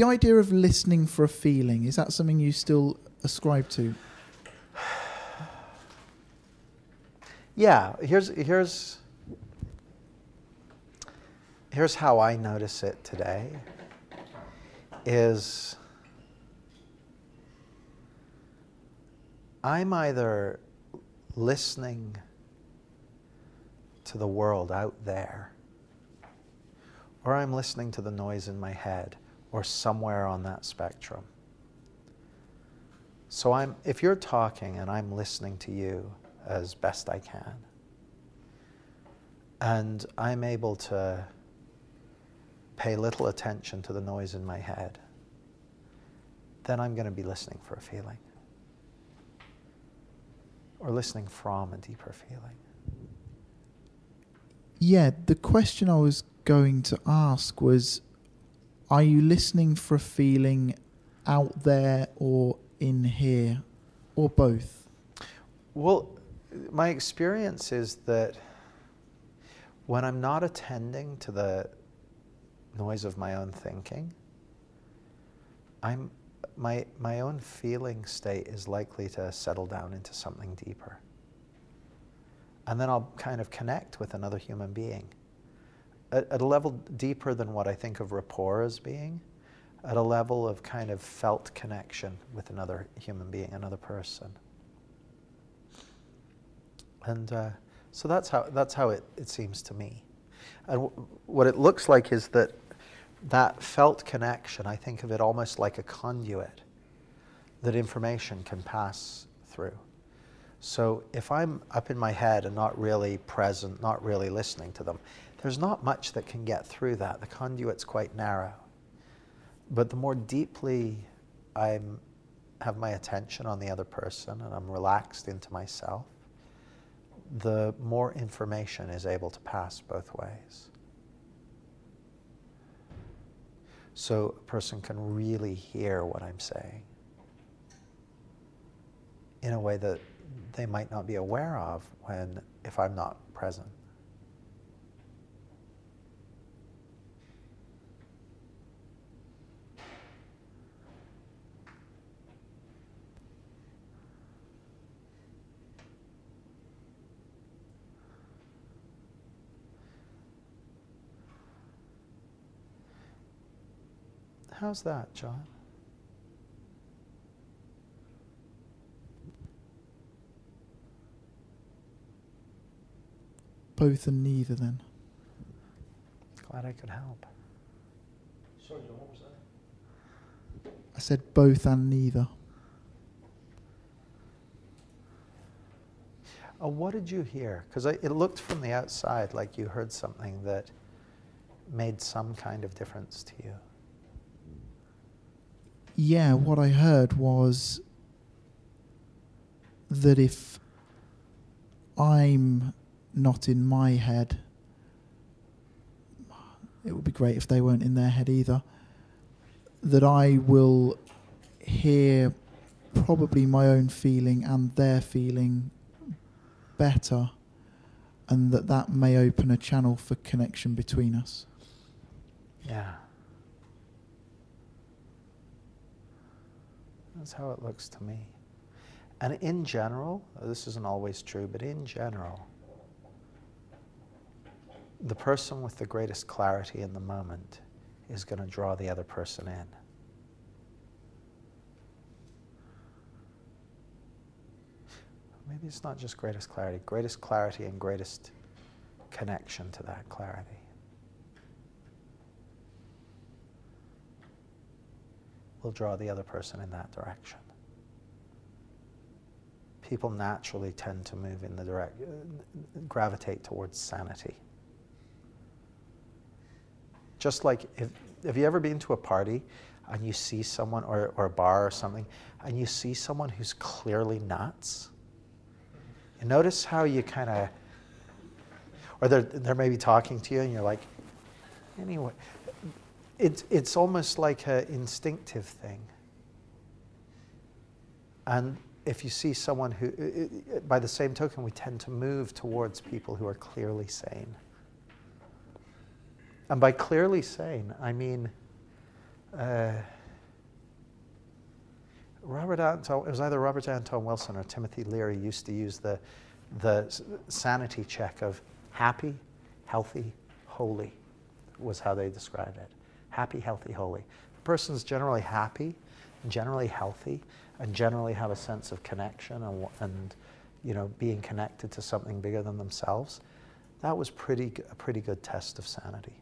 the idea of listening for a feeling, is that something you still ascribe to? Yeah, here's how I notice it today, is I'm either listening to the world out there, or I'm listening to the noise in my head, or somewhere on that spectrum. So if you're talking and I'm listening to you as best I can, and I'm able to pay little attention to the noise in my head, then I'm going to be listening for a feeling, or listening from a deeper feeling. Yeah, the question I was going to ask was, are you listening for a feeling out there or in here, or both? Well, my experience is that when I'm not attending to the noise of my own thinking, my own feeling state is likely to settle down into something deeper. And then I'll kind of connect with another human being at a level deeper than what I think of rapport as being, at a level of kind of felt connection with another human being, another person. And so that's how it seems to me. And what it looks like is that felt connection, I think of it almost like a conduit that information can pass through. So if I'm up in my head and not really present, not really listening to them, there's not much that can get through that. The conduit's quite narrow. But the more deeply I have my attention on the other person and I'm relaxed into myself, the more information is able to pass both ways. So a person can really hear what I'm saying in a way that they might not be aware of if I'm not present. How's that, John? Both and neither, then? Glad I could help. Sorry, John, what was that? I said both and neither. Oh, what did you hear? Because it looked from the outside like you heard something that made some kind of difference to you. Yeah, what I heard was that if I'm not in my head, it would be great if they weren't in their head either, that I will hear probably my own feeling and their feeling better, and that may open a channel for connection between us. Yeah. That's how it looks to me. And in general, this isn't always true, but in general, the person with the greatest clarity in the moment is going to draw the other person in. Maybe it's not just greatest clarity and greatest connection to that clarity. Will draw the other person in that direction. People naturally tend to move in the gravitate towards sanity. Just like, have you ever been to a party and you see someone, or a bar or something, and you see someone who's clearly nuts? You notice how you kind of, or they're maybe talking to you and you're like, anyway. It's almost like an instinctive thing. And if you see someone who, by the same token, we tend to move towards people who are clearly sane. And by clearly sane, I mean It was either Robert Anton Wilson or Timothy Leary used to use the sanity check of happy, healthy, holy was how they described it. Happy, healthy, holy. The person's generally happy, generally healthy, and generally have a sense of connection and you know, being connected to something bigger than themselves. That was a pretty good test of sanity.